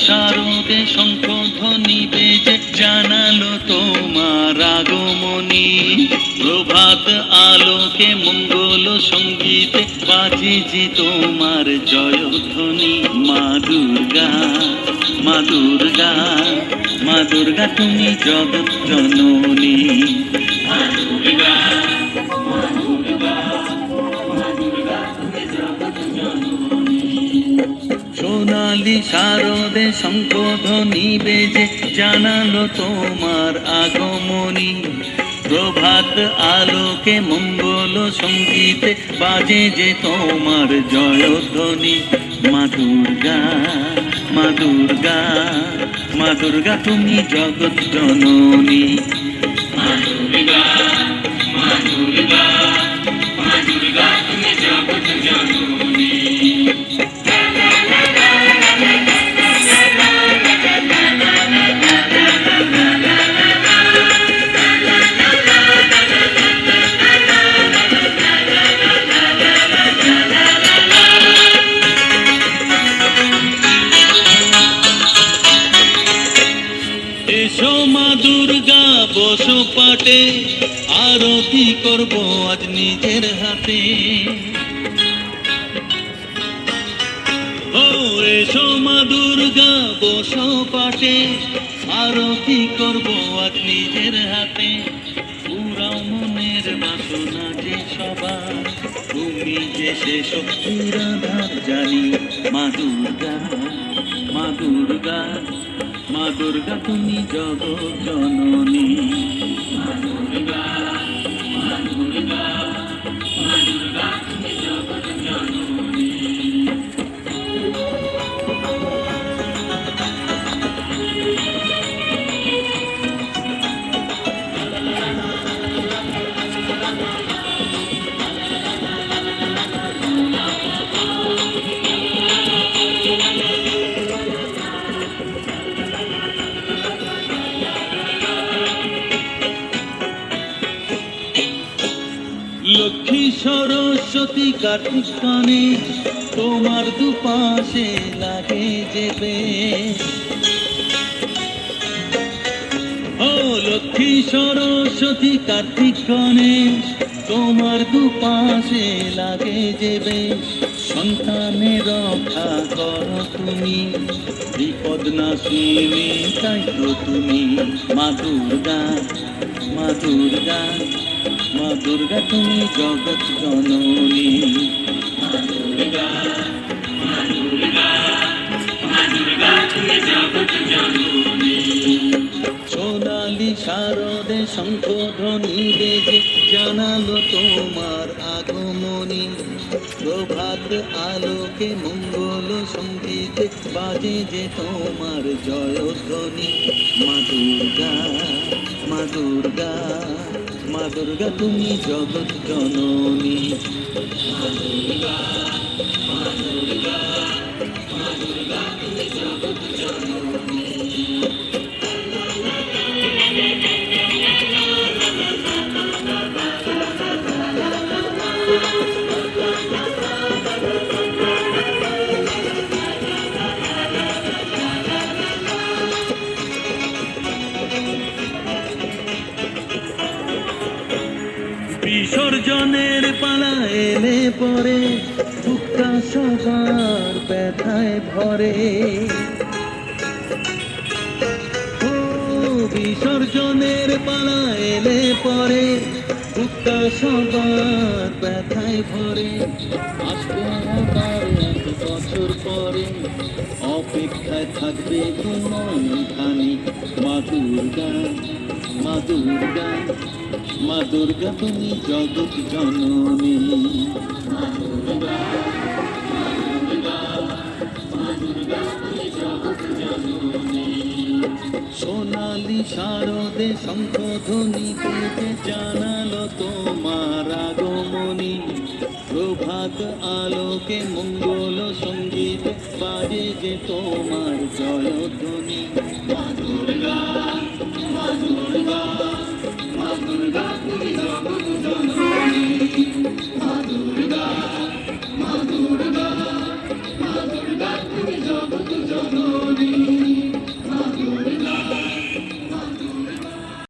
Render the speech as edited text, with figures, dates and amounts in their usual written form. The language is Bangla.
শারদে শঙ্খধ্বনি বেজে জানালো তোমার আগমনী। প্রভাত আলোকে মঙ্গল সঙ্গীতে বাজে যে তোমার জয়ধ্বনি। মা দুর্গা, মা দুর্গা, মা দুর্গা তুমি জগৎ জননী। মা দুর্গা, মা দুর্গা, মা দুর্গা তুমি জগৎ জননী। সোনালি শারদে শঙ্খধ্বনি বেজে জানালো তোমার আগমনী। প্রভাত আলোকে মঙ্গল সঙ্গীতে বাজে যে তোমার জয়ধ্বনি। মা দুর্গা, মা দুর্গা, মা দুর্গা তুমি জগৎ জননী। মা দুর্গা, মা দুর্গা, মা দুর্গা তুমি জগৎ জননী। এসো মা দুর্গা বসো পাটে, আরতি করব আজ নিজের হাতে। ও এসো মা দুর্গা বসো পাটে, আরতি করব আজ নিজের হাতে। পুরাও মনের বাসনা যে সবার, তুমি যে শেষ পুরাধার জানি। মা দুর্গা, মা দুর্গা, মা দুর্গা তুমি জগৎ জননী। মা দুর্গা, মা দুর্গা, মা দুর্গা তুমি জগৎ জননী। লক্ষ্মী সরস্বতী কার্তিক গণেশ তোমার দুপাশে লাগে যেবে। ও লক্ষ্মী সরস্বতী কার্তিক গণেশ তোমার দুপাশে লাগে যেবে। সন্তানের রক্ষা করো তুমি, বিপদ নাশিনী তাই তো তুমি। মা দুর্গা, মা দুর্গা, মা দুর্গা তুমি জগৎ জননী। মা দুর্গা, মা দুর্গা, মা দুর্গা তুমি জগৎ জননী। সোনালি শারদে শঙ্খধ্বনি বেজে জানালো তোমার আগমনী। প্রভাত আলোকে মঙ্গল সঙ্গীতে বাজে যে তোমার জয়ধ্বনি। মা দুর্গা, মা দুর্গা, মা দুর্গা তুমি জগৎ জননী। মা দুর্গা, মা দুর্গা, মা দুর্গা তুমি জগৎ জননী। বিসর্জনের পালা এলে পরে বুকটা সবার ব্যথায় ভরে। ও বিসর্জনের পালা এলে পরে বুকটা সবার ব্যথায় ভরে। আসবে আবার 1 বছর পরে, অপেক্ষায় থাকবে তোমার খানি। মা দুর্গা, মা দুর্গা, মা দুর্গা তুমি জগৎ জননী। মা দুর্গা, মা দুর্গা, মা দুর্গা তুমি জগৎ জননী। সোনালি শারদে শঙ্খধ্বনি বেজে জানালো তোমার আগমনী। প্রভাত আলোকে মঙ্গল সঙ্গীত বাজে যে তোমার জয়